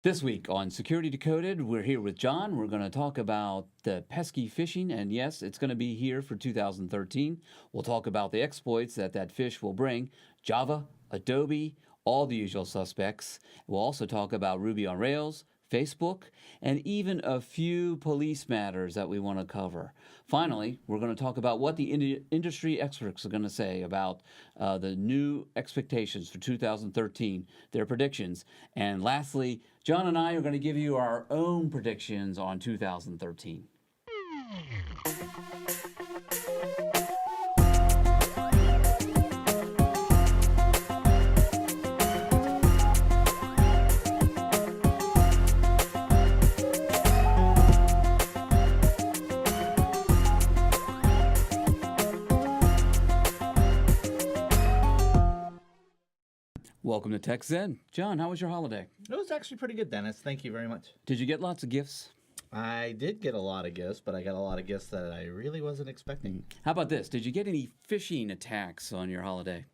This week on Security Decoded, we're here with John. We're going to talk about the pesky phishing, and yes, it's going to be here for 2013. We'll talk about the exploits that fish will bring, Java, Adobe, all the usual suspects. We'll also talk about Ruby on Rails, Facebook, and even a few police matters that we want to cover. Finally, we're going to talk about what the industry experts are going to say about the new expectations for 2013, their predictions. And lastly, John and I are going to give you our own predictions on 2013. Welcome to Tech Zen. John, how was your holiday? It was actually pretty good, Dennis. Thank you very much. Did you get lots of gifts? I did get a lot of gifts, but I got a lot of gifts that I really wasn't expecting. How about this? Did you get any phishing attacks on your holiday?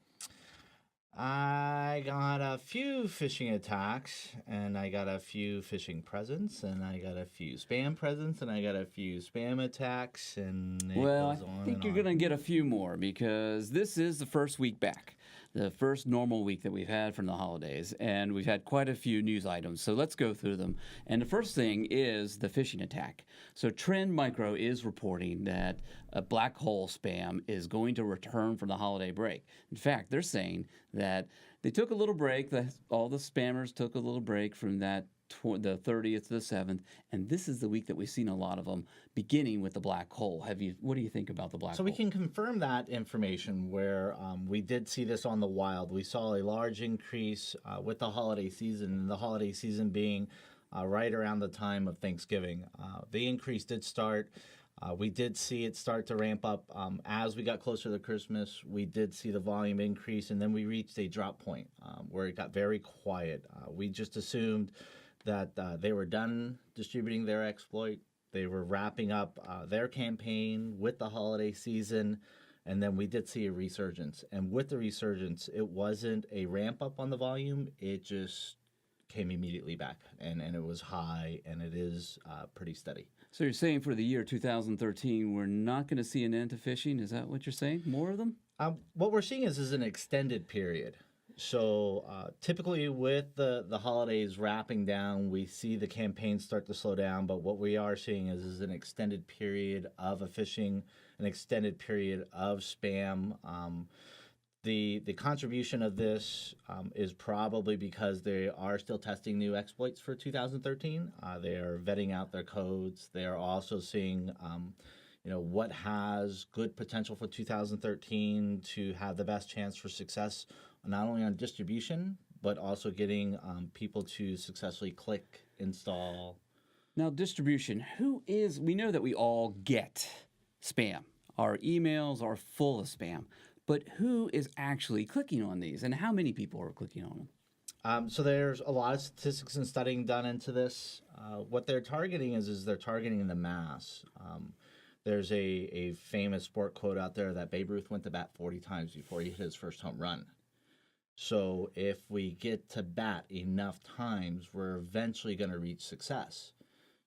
I got a few phishing attacks, and I got a few phishing presents, and I got a few spam presents, and I got a few spam attacks, and Well, I think you're going to get a few more because this is the first week back, the first normal week that we've had from the holidays, and we've had quite a few news items. So let's go through them. And the first thing is the phishing attack. So Trend Micro is reporting that a black hole spam is going to return from the holiday break. In fact, they're saying that they took a little break, all the spammers took a little break from the 30th to the 7th, and this is the week that we've seen a lot of them, beginning with the black hole. What do you think about the black hole? So we can confirm that information where we did see this on the wild. We saw a large increase with the holiday season being right around the time of Thanksgiving. The increase did start. We did see it start to ramp up as we got closer to Christmas. We did see the volume increase, and then we reached a drop point where it got very quiet. We just assumed that they were done distributing their exploit. They were wrapping up their campaign with the holiday season, and then we did see a resurgence. And with the resurgence, it wasn't a ramp up on the volume. It just came immediately back, and it was high, and it is pretty steady. So you're saying for the year 2013, we're not going to see an end to phishing? Is that what you're saying? More of them? What we're seeing is an extended period. So typically with the holidays wrapping down, we see the campaigns start to slow down. But what we are seeing is an extended period of a phishing, an extended period of spam. The contribution of this is probably because they are still testing new exploits for 2013. They are vetting out their codes. They are also seeing what has good potential for 2013 to have the best chance for success, not only on distribution, but also getting people to successfully click, install. Now, distribution, we know that we all get spam. Our emails are full of spam. But who is actually clicking on these, and how many people are clicking on them? So there's a lot of statistics and studying done into this. What they're targeting is they're targeting the mass. There's a famous sport quote out there that Babe Ruth went to bat 40 times before he hit his first home run. So if we get to bat enough times, we're eventually going to reach success.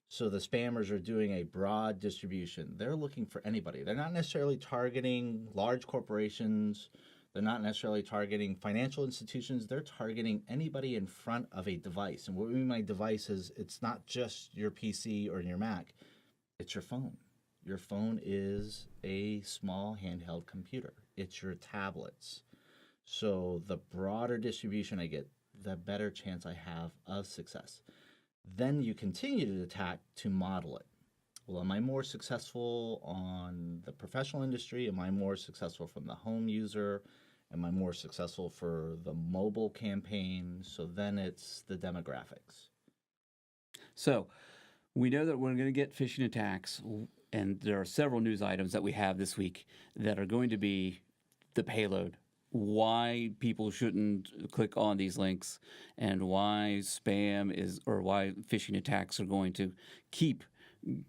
So the spammers are doing a broad distribution. They're looking for anybody. They're not necessarily targeting large corporations. They're not necessarily targeting financial institutions. They're targeting anybody in front of a device. And what we mean by device is it's not just your PC or your Mac. It's your phone. Your phone is a small handheld computer. It's your tablets. So the broader distribution I get, the better chance I have of success. Then you continue to attack to model it. Well, am I more successful on the professional industry? Am I more successful from the home user? Am I more successful for the mobile campaign? So then it's the demographics. So we know that we're going to get phishing attacks, and there are several news items that we have this week that are going to be the payload. Why people shouldn't click on these links, and why why phishing attacks are going to keep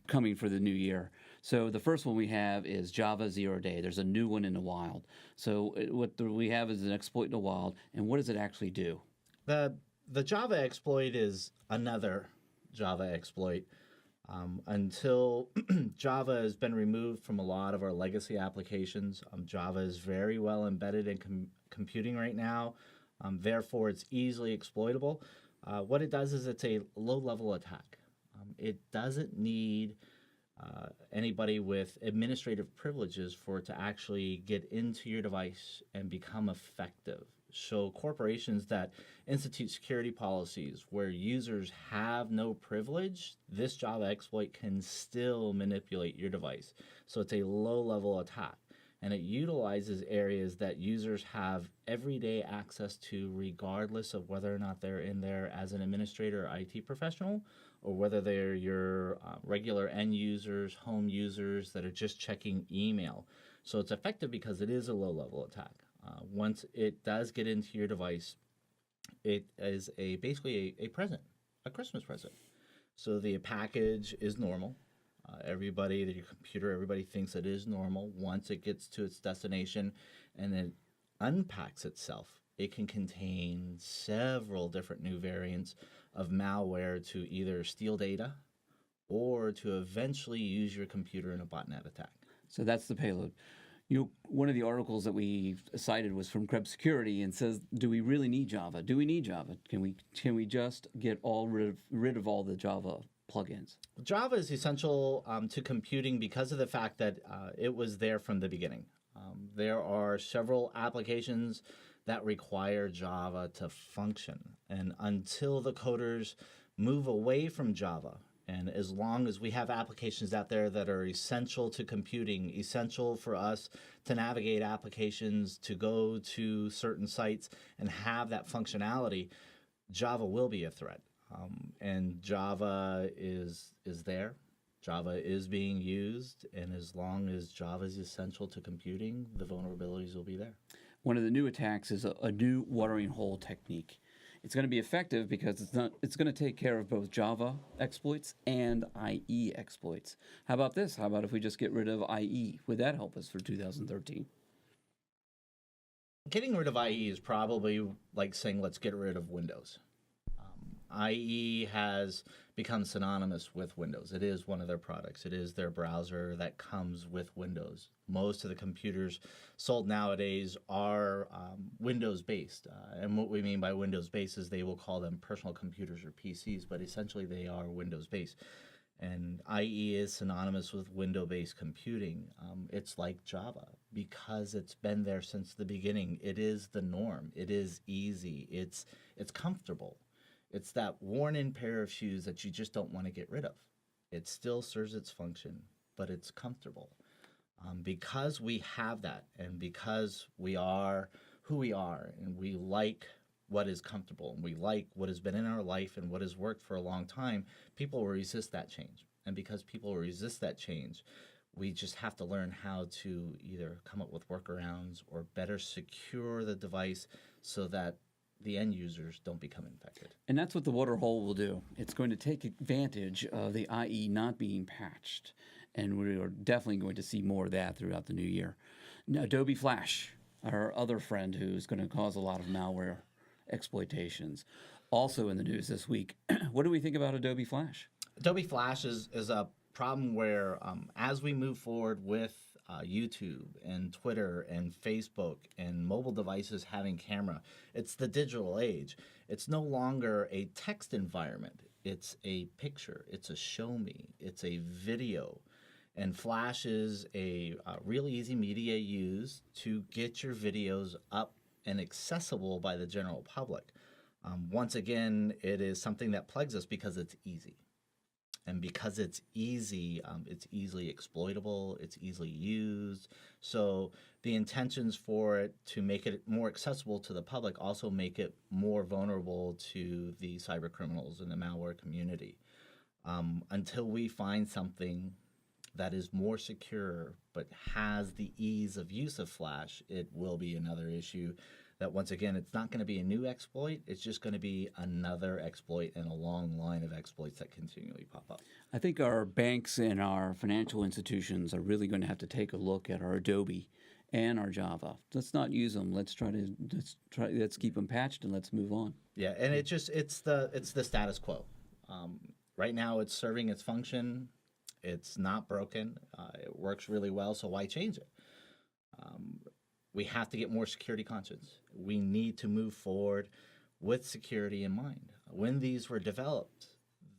coming for the new year. So the first one we have is Java 0-day. There's a new one in the wild. So what we have is an exploit in the wild, and what does it actually do? The The Java exploit is another Java exploit. Until Java has been removed from a lot of our legacy applications, Java is very well embedded in computing right now. Therefore, it's easily exploitable. What it does is it's a low-level attack. It doesn't need anybody with administrative privileges for it to actually get into your device and become effective. So corporations that institute security policies where users have no privilege, this Java exploit can still manipulate your device. So it's a low-level attack, and it utilizes areas that users have everyday access to regardless of whether or not they're in there as an administrator or IT professional, or whether they're your regular end users, home users that are just checking email. So it's effective because it is a low-level attack. Once it does get into your device, it is basically a present, a Christmas present. So the package is normal. Your computer, everybody thinks it is normal. Once it gets to its destination and it unpacks itself, it can contain several different new variants of malware to either steal data or to eventually use your computer in a botnet attack. So that's the payload. One of the articles that we cited was from Krebs Security and says, do we really need Java? Do we need Java? Can we just get rid of all the Java plugins? Java is essential to computing because of the fact that it was there from the beginning. There are several applications that require Java to function. And until the coders move away from Java, and as long as we have applications out there that are essential to computing, essential for us to navigate applications, to go to certain sites and have that functionality, Java will be a threat. And Java is there. Java is being used. And as long as Java is essential to computing, the vulnerabilities will be there. One of the new attacks is a new watering hole technique. It's going to be effective because it's going to take care of both Java exploits and IE exploits. How about this? How about if we just get rid of IE? Would that help us for 2013? Getting rid of IE is probably like saying let's get rid of Windows. IE has become synonymous with Windows. It is one of their products. It is their browser that comes with Windows. Most of the computers sold nowadays are Windows-based. And what we mean by Windows-based is they will call them personal computers or PCs, but essentially they are Windows-based. And IE is synonymous with Windows-based computing. It's like Java because it's been there since the beginning. It is the norm. It is easy. It's comfortable. It's that worn-in pair of shoes that you just don't want to get rid of. It still serves its function, but it's comfortable. Because we have that, and because we are who we are, and we like what is comfortable, and we like what has been in our life and what has worked for a long time, people will resist that change. And because people resist that change, we just have to learn how to either come up with workarounds or better secure the device so that the end users don't become infected. And that's what the water hole will do. It's going to take advantage of the IE not being patched. And we are definitely going to see more of that throughout the new year. Now, Adobe Flash, our other friend who's going to cause a lot of malware exploitations, also in the news this week. What do we think about Adobe Flash? Adobe Flash is a problem where as we move forward with YouTube and Twitter and Facebook and mobile devices having camera, it's the digital age. It's no longer a text environment. It's a picture. It's a show me. It's a video. And Flash is a really easy media used to get your videos up and accessible by the general public. Once again, it is something that plagues us because it's easy. And because it's easy, it's easily exploitable, it's easily used. So the intentions for it to make it more accessible to the public also make it more vulnerable to the cyber criminals and the malware community. Until we find something that is more secure but has the ease of use of Flash, it will be another issue that, once again, it's not going to be a new exploit. It's just going to be another exploit in a long line of exploits that continually pop up. I think our banks and our financial institutions are really going to have to take a look at our Adobe and our Java. Let's not use them. Let's keep them patched and let's move on. Yeah, and it's the status quo. Right now, it's serving its function. It's not broken. It works really well. So why change it? We have to get more security conscious. We need to move forward with security in mind. When these were developed,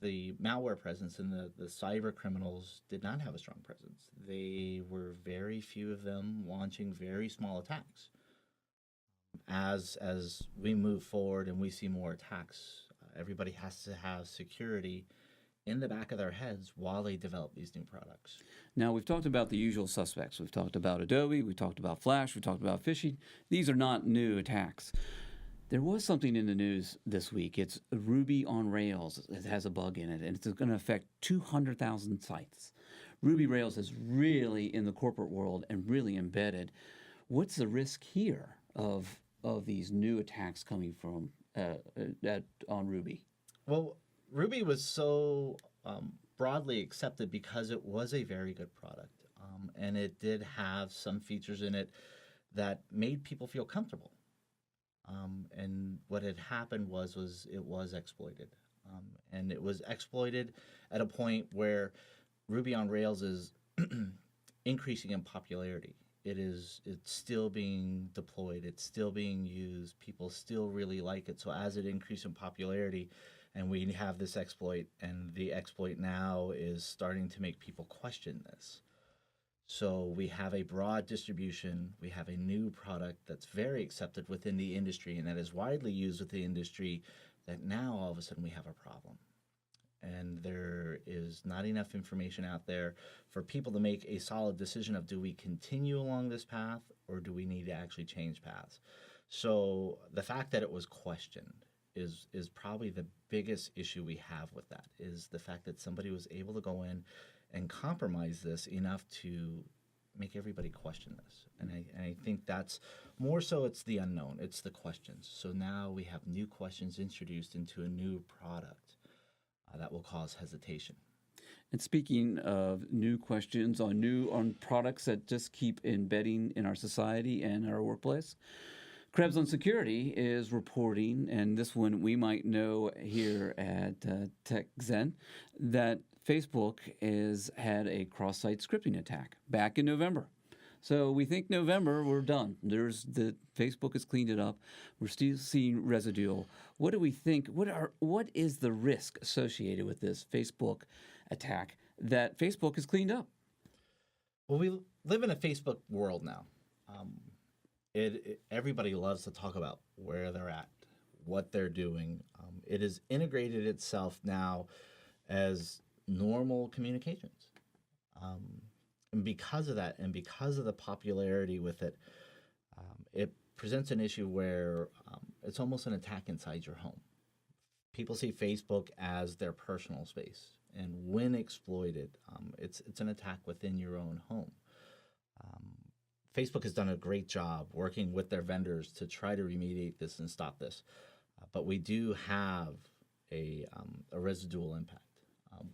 the malware presence and the cyber criminals did not have a strong presence. They were very few of them launching very small attacks. As we move forward and we see more attacks, everybody has to have security in the back of their heads while they develop these new products. Now, we've talked about the usual suspects. We've talked about Adobe, we talked about Flash, we talked about phishing. These are not new attacks. There was something in the news this week. It's Ruby on Rails. It has a bug in it, and it's going to affect 200,000 sites. Ruby Rails is really in the corporate world and really embedded. What's the risk here of these new attacks coming from on Ruby? Well, Ruby was so broadly accepted because it was a very good product, and it did have some features in it that made people feel comfortable. And what had happened was it was exploited, and it was exploited at a point where Ruby on Rails is increasing in popularity. It's still being deployed. It's still being used. People still really like it. So as it increased in popularity, and we have this exploit, and the exploit now is starting to make people question this. So we have a broad distribution. We have a new product that's very accepted within the industry and that is widely used within the industry, that now all of a sudden we have a problem. And there is not enough information out there for people to make a solid decision of, do we continue along this path or do we need to actually change paths? So the fact that it was questioned is probably the biggest issue we have with that, is the fact that somebody was able to go in and compromise this enough to make everybody question this. And I think that's more so, it's the unknown, it's the questions. So now we have new questions introduced into a new product that will cause hesitation. And speaking of new questions on products that just keep embedding in our society and our workplace, Krebs on Security is reporting, and this one we might know here at TechZen, that Facebook has had a cross-site scripting attack back in November. So we think November, we're done. Facebook has cleaned it up. We're still seeing residual. What do we think? What is the risk associated with this Facebook attack that Facebook has cleaned up? Well, we live in a Facebook world now. Everybody loves to talk about where they're at, what they're doing. It has integrated itself now as normal communications. And because of that, and because of the popularity with it, it presents an issue where it's almost an attack inside your home. People see Facebook as their personal space, and when exploited, it's an attack within your own home. Facebook has done a great job working with their vendors to try to remediate this and stop this, but we do have a residual impact.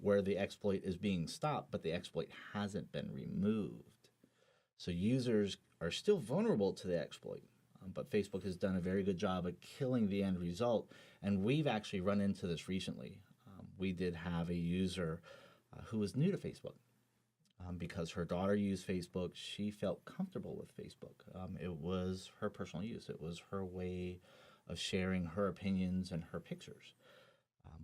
Where the exploit is being stopped, but the exploit hasn't been removed. So users are still vulnerable to the exploit, but Facebook has done a very good job at killing the end result, and we've actually run into this recently. We did have a user who was new to Facebook. Because her daughter used Facebook, she felt comfortable with Facebook. It was her personal use. It was her way of sharing her opinions and her pictures.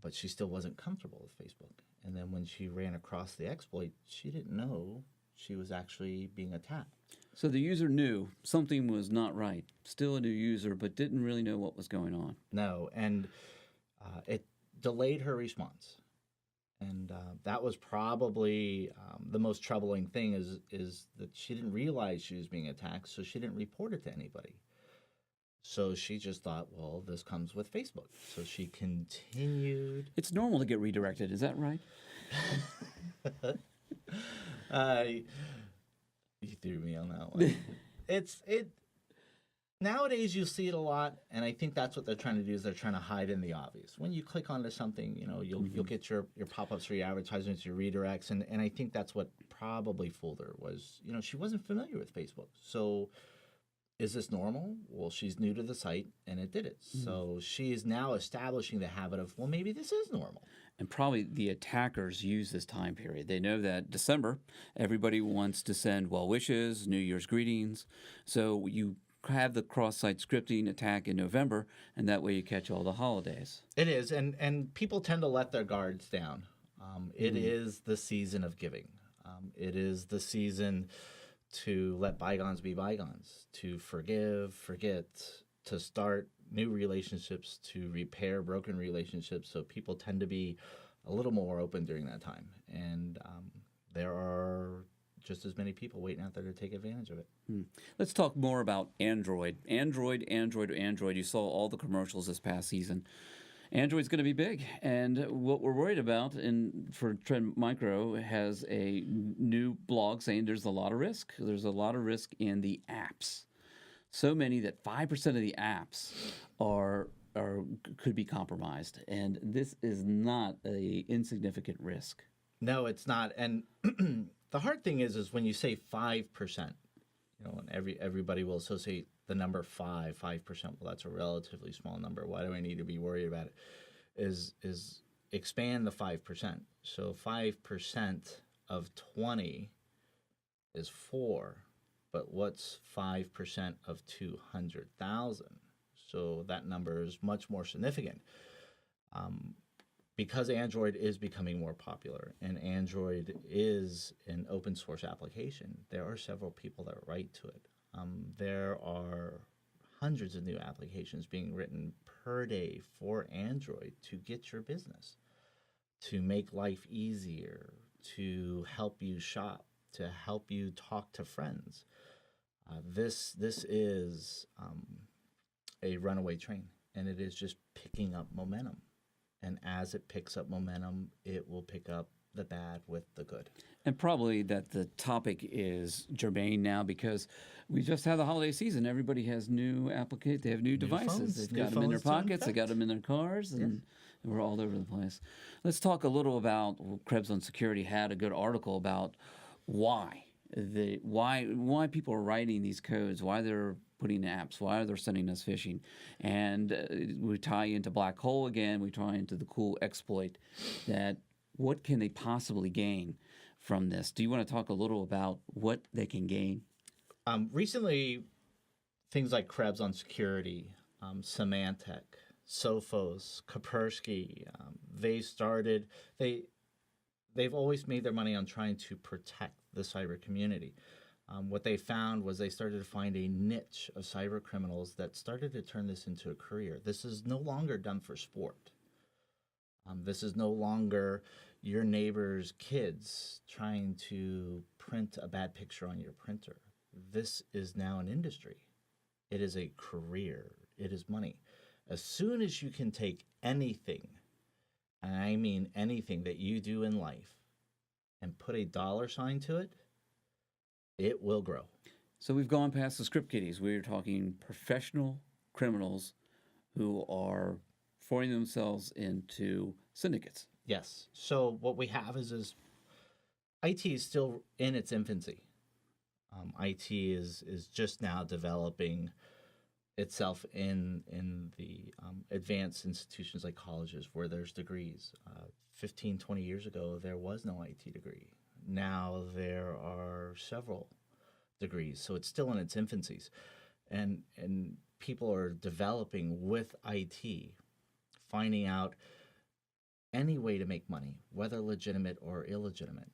But she still wasn't comfortable with Facebook. And then when she ran across the exploit, she didn't know she was actually being attacked. So the user knew something was not right, still a new user, but didn't really know what was going on. No, and it delayed her response. And that was probably the most troubling thing, is that she didn't realize she was being attacked, so she didn't report it to anybody. So she just thought, well, this comes with Facebook. So she continued. It's normal to get redirected, is that right? You threw me on that one. Nowadays, you see it a lot, and I think that's what they're trying to do, is they're trying to hide in the obvious. When you click onto something, you'll get your pop-ups for your advertisements, your redirects, and I think that's what probably fooled her was, she wasn't familiar with Facebook. So is this normal? Well, she's new to the site, and it did it. So she is now establishing the habit of, well, maybe this is normal. And probably the attackers use this time period. They know that December, everybody wants to send well wishes, New Year's greetings. So you have the cross-site scripting attack in November, and that way you catch all the holidays. It is, and people tend to let their guards down. It is the season of giving. It is the season to let bygones be bygones, to forgive, forget, to start new relationships, to repair broken relationships. So people tend to be a little more open during that time. And there are just as many people waiting out there to take advantage of it. Let's talk more about Android. Android. You saw all the commercials this past season. Android's going to be big, and what we're worried about for Trend Micro has a new blog saying there's a lot of risk. There's a lot of risk in the apps. So many that 5% of the apps could be compromised, and this is not a insignificant risk. No, it's not. And the hard thing is when you say 5%, and everybody will associate the number 5%. Well, that's a relatively small number. Why do I need to be worried about it? Is expand the 5%. So 5% of 20 is 4. But what's 5% of 200,000? So that number is much more significant. Because Android is becoming more popular and Android is an open source application, there are several people that write to it. There are hundreds of new applications being written per day for Android to get your business, to make life easier, to help you shop, to help you talk to friends. This is a runaway train, and it is just picking up momentum. And as it picks up momentum, it will pick up the bad with the good. And probably that the topic is germane now because we just had the holiday season. Everybody has new they have new devices. Phones, They've new got them in their phones to pockets. They got them in their cars, and we're all over the place. Let's talk a little about Krebs on Security had a good article about why people are writing these codes, why they're putting apps, why they're sending us phishing. And we tie into Black Hole again. We tie into the cool exploit that what can they possibly gain from this? Do you want to talk a little about what they can gain? Recently, things like Krebs on Security, Symantec, Sophos, Kaspersky, they've always made their money on trying to protect the cyber community. What they found was they started to find a niche of cyber criminals that started to turn this into a career. This is no longer done for sport. This is no longer your neighbor's kids trying to print a bad picture on your printer. This is now an industry. It is a career. It is money. As soon as you can take anything, and I mean anything that you do in life, and put a dollar sign to it, it will grow. So we've gone past the script kiddies. We're talking professional criminals who are forming themselves into syndicates. Yes. So what we have is IT is still in its infancy. IT is just now developing itself in the advanced institutions like colleges where there's degrees. 15, 20 years ago, there was no IT degree. Now there are several degrees, so it's still in its infancies. And people are developing with IT, finding out any way to make money, whether legitimate or illegitimate.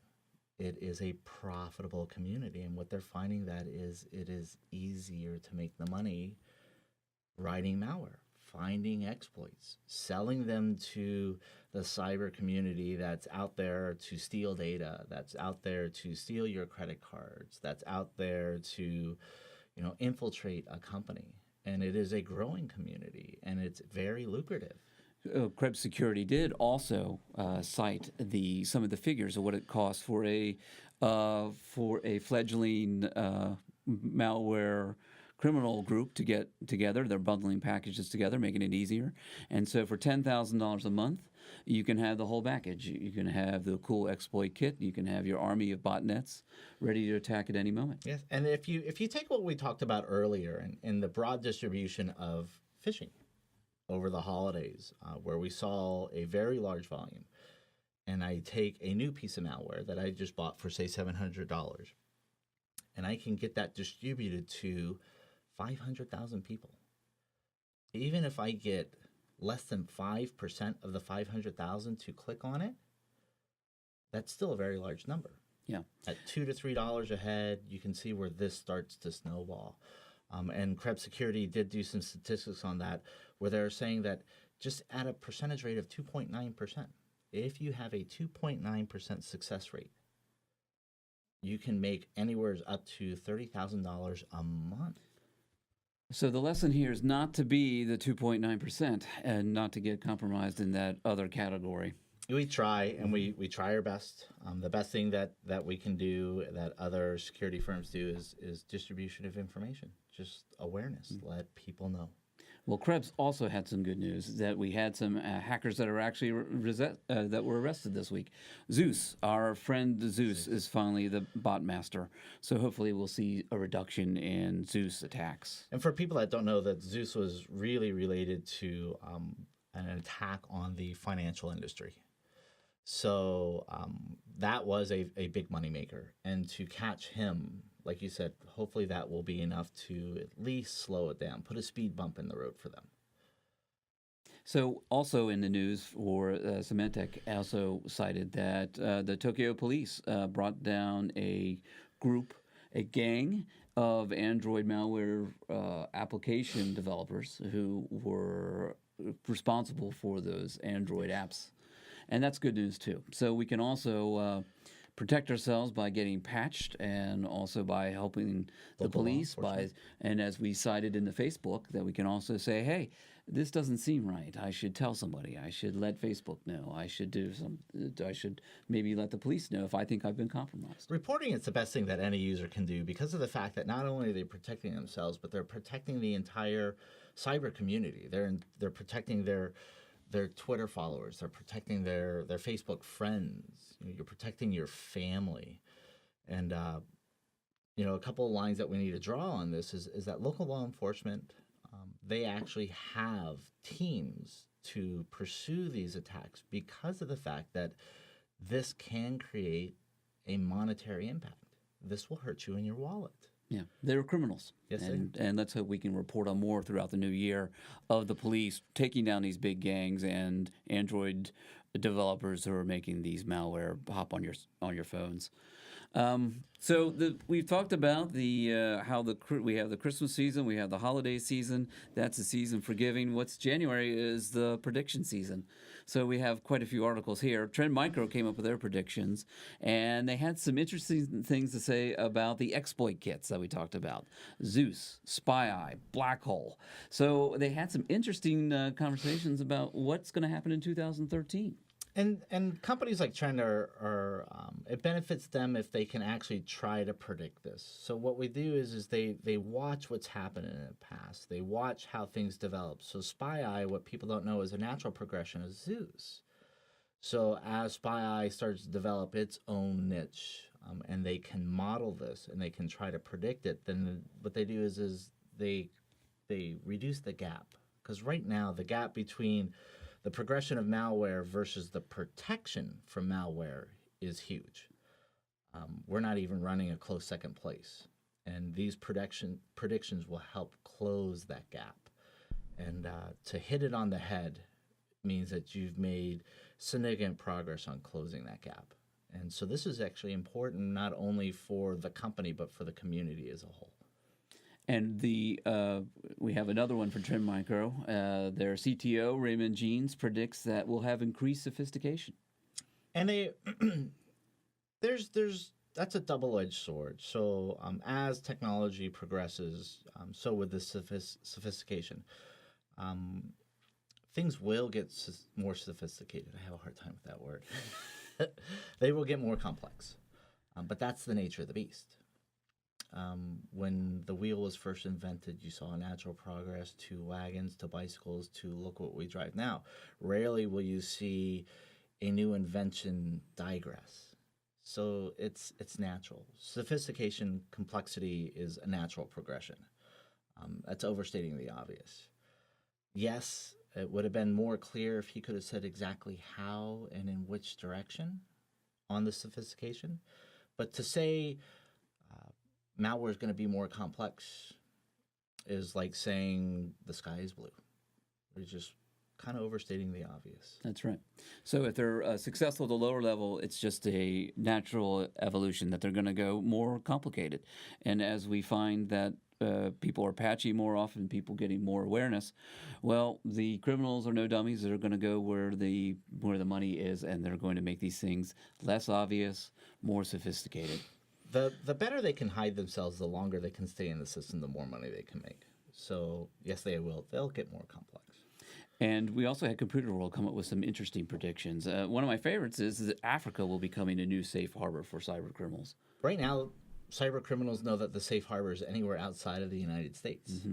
It is a profitable community, and what they're finding that is it is easier to make the money writing malware, finding exploits, selling them to the cyber community that's out there to steal data, that's out there to steal your credit cards, that's out there to, infiltrate a company. And it is a growing community, and it's very lucrative. Krebs Security did also cite some of the figures of what it costs for a fledgling malware criminal group to get together. They're bundling packages together, making it easier. And so for $10,000 a month, you can have the whole package. You can have the cool exploit kit. You can have your army of botnets ready to attack at any moment. Yes, and if you take what we talked about earlier in the broad distribution of phishing over the holidays, where we saw a very large volume, and I take a new piece of malware that I just bought for say $700, and I can get that distributed to 500,000 people. Even if I get less than 5% of the 500,000 to click on it, that's still a very large number. Yeah. At $2 to $3 a head, you can see where this starts to snowball. And Krebs Security did do some statistics on that, where they're saying that just at a percentage rate of 2.9%, if you have a 2.9% success rate, you can make anywhere up to $30,000 a month. So the lesson here is not to be the 2.9% and not to get compromised in that other category. We try, and we try our best. The best thing that we can do, that other security firms do, is distribution of information, just awareness. Let people know. Well, Krebs also had some good news that we had some hackers that are actually that were arrested this week. Zeus, our friend Zeus, is finally the bot master. So hopefully we'll see a reduction in Zeus attacks. And for people that don't know, that Zeus was really related to an attack on the financial industry. So that was a big moneymaker. And to catch him, like you said, hopefully that will be enough to at least slow it down, put a speed bump in the road for them. So also in the news, for Symantec also cited that the Tokyo police brought down a gang of Android malware application developers who were responsible for those Android apps. And that's good news too. So we can also protect ourselves by getting patched, and also by helping the police and as we cited in the Facebook, that we can also say, hey, this doesn't seem right. I should tell somebody. I should let Facebook know. I should maybe let the police know if I think I've been compromised. Reporting is the best thing that any user can do, because of the fact that not only are they protecting themselves, but they're protecting the entire cyber community. They're protecting their Twitter followers. They're protecting their Facebook friends. You're protecting your family. And, a couple of lines that we need to draw on this is that local law enforcement, they actually have teams to pursue these attacks, because of the fact that this can create a monetary impact. This will hurt you in your wallet. Yeah, they're criminals. Yes, and let's hope we can report on more throughout the new year of the police taking down these big gangs and Android developers who are making these malware hop on your phones. We've talked about how we have the Christmas season, we have the holiday season. That's the season for giving. What's January is the prediction season. So we have quite a few articles here. Trend Micro came up with their predictions, and they had some interesting things to say about the exploit kits that we talked about. Zeus, SpyEye, Black Hole. So they had some interesting conversations about what's going to happen in 2013. And companies like Trend are it benefits them if they can actually try to predict this. So what we do is they watch what's happened in the past. They watch how things develop. So SpyEye, what people don't know, is a natural progression of Zeus. So as SpyEye starts to develop its own niche, and they can model this and they can try to predict it, then what they do is they reduce the gap. Because right now the gap between the progression of malware versus the protection from malware is huge. We're not even running a close second place. And these predictions will help close that gap. And to hit it on the head means that you've made significant progress on closing that gap. And so this is actually important not only for the company, but for the community as a whole. And we have another one for Trend Micro. Their CTO, Raymond Jeans, predicts that we'll have increased sophistication. And that's a double-edged sword. So as technology progresses, so with the sophistication, things will get more sophisticated. I have a hard time with that word. They will get more complex. But that's the nature of the beast. When the wheel was first invented, you saw natural progress to wagons, to bicycles, to look what we drive now. Rarely will you see a new invention digress. So it's natural. Sophistication, complexity is a natural progression. That's overstating the obvious. Yes, it would have been more clear if he could have said exactly how and in which direction on the sophistication. But to say malware is going to be more complex is like saying the sky is blue. We're just kind of overstating the obvious. That's right. So if they're successful at the lower level, it's just a natural evolution that they're going to go more complicated. And as we find that people are patchy more often, people getting more awareness, well, the criminals are no dummies. They're going to go where the money is, and they're going to make these things less obvious, more sophisticated. The better they can hide themselves, the longer they can stay in the system, the more money they can make. So yes, they will. They'll get more complex. And we also had Computer World come up with some interesting predictions. One of my favorites is that Africa will be becoming a new safe harbor for cyber criminals. Right now, cyber criminals know that the safe harbor is anywhere outside of the United States.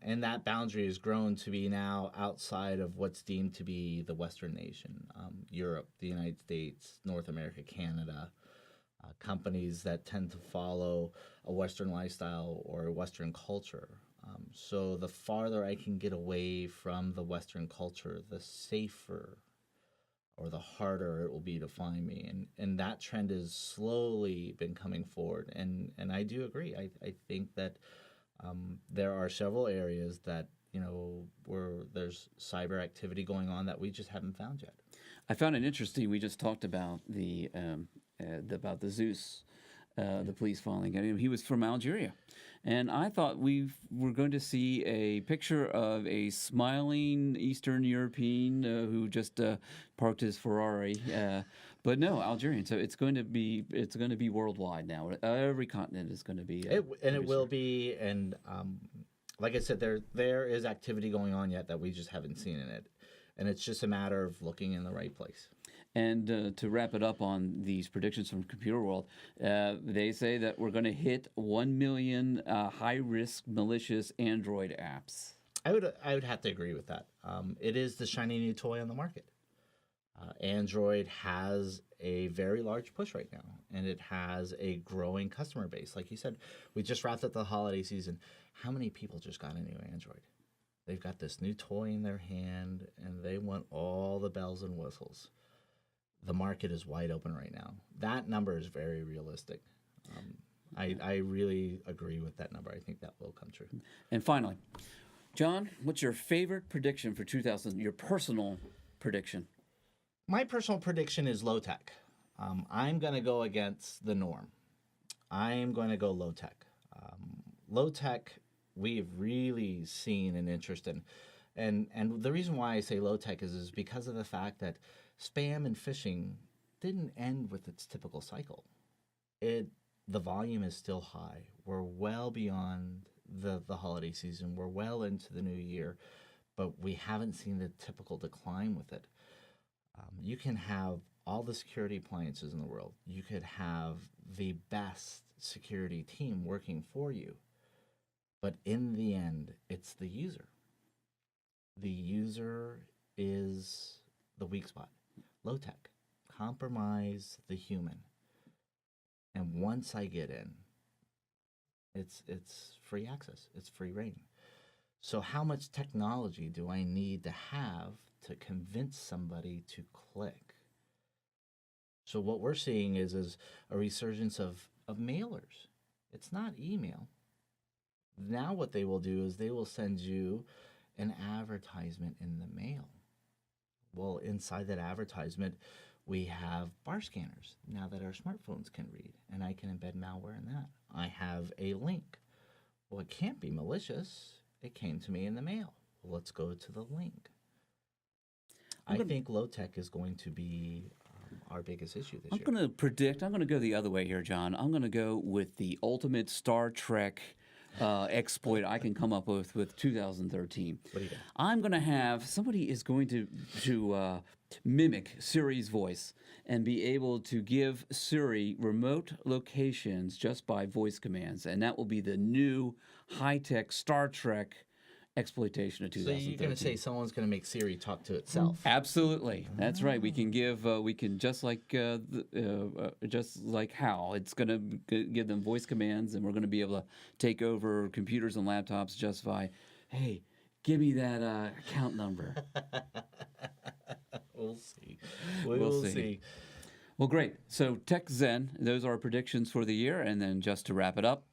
And that boundary has grown to be now outside of what's deemed to be the Western nation, Europe, the United States, North America, Canada, companies that tend to follow a Western lifestyle or a Western culture. So the farther I can get away from the Western culture, the safer or the harder it will be to find me. And that trend has slowly been coming forward. And I do agree. I think that there are several areas that, where there's cyber activity going on that we just haven't found yet. I found it interesting. We just talked about the Zeus, the police following him. He was from Algeria. And I thought we were going to see a picture of a smiling Eastern European who just parked his Ferrari, but no, Algerian. So it's going to be worldwide now. Every continent is going to be. It will be. And like I said, there is activity going on yet that we just haven't seen in it, and it's just a matter of looking in the right place. And to wrap it up on these predictions from Computer World, they say that we're going to hit 1 million high-risk malicious Android apps. I would have to agree with that. It is the shiny new toy on the market. Android has a very large push right now, and it has a growing customer base. Like you said, we just wrapped up the holiday season. How many people just got a new Android? They've got this new toy in their hand, and they want all the bells and whistles. The market is wide open right now. That number is very realistic. I really agree with that number. I think that will come true. And finally, John, what's your favorite prediction for 2000? Your personal prediction? My personal prediction is low tech. I'm going to go against the norm. I'm going to go low tech. Low tech, we've really seen an interest in. And the reason why I say low tech is because of the fact that spam and phishing didn't end with its typical cycle. The volume is still high. We're well beyond the holiday season. We're well into the new year, but we haven't seen the typical decline with it. You can have all the security appliances in the world. You could have the best security team working for you, but in the end, it's the user. The user is the weak spot. Low tech, compromise the human. And once I get in, it's free access. It's free reign. So how much technology do I need to have to convince somebody to click? So what we're seeing is a resurgence of mailers. It's not email. Now what they will do is they will send you an advertisement in the mail. Well, inside that advertisement, we have bar scanners now that our smartphones can read, and I can embed malware in that. I have a link. Well, it can't be malicious. It came to me in the mail. Well, let's go to the link. I think low tech is going to be our biggest issue this year. I'm going to predict, I'm going to go the other way here, John. I'm going to go with the ultimate Star Trek exploit I can come up with 2013. What do you got? I'm going to have somebody is going to mimic Siri's voice and be able to give Siri remote locations just by voice commands. And that will be the new high-tech Star Trek exploitation of So 2013. you're going to say someone's going to make Siri talk to itself? Absolutely, that's right. We can give, we can just like Hal. It's going to give them voice commands, and we're going to be able to take over computers and laptops just by, hey, give me that account number. We'll see. We'll see. Well, great. So Tech Zen, those are our predictions for the year, and then just to wrap it up.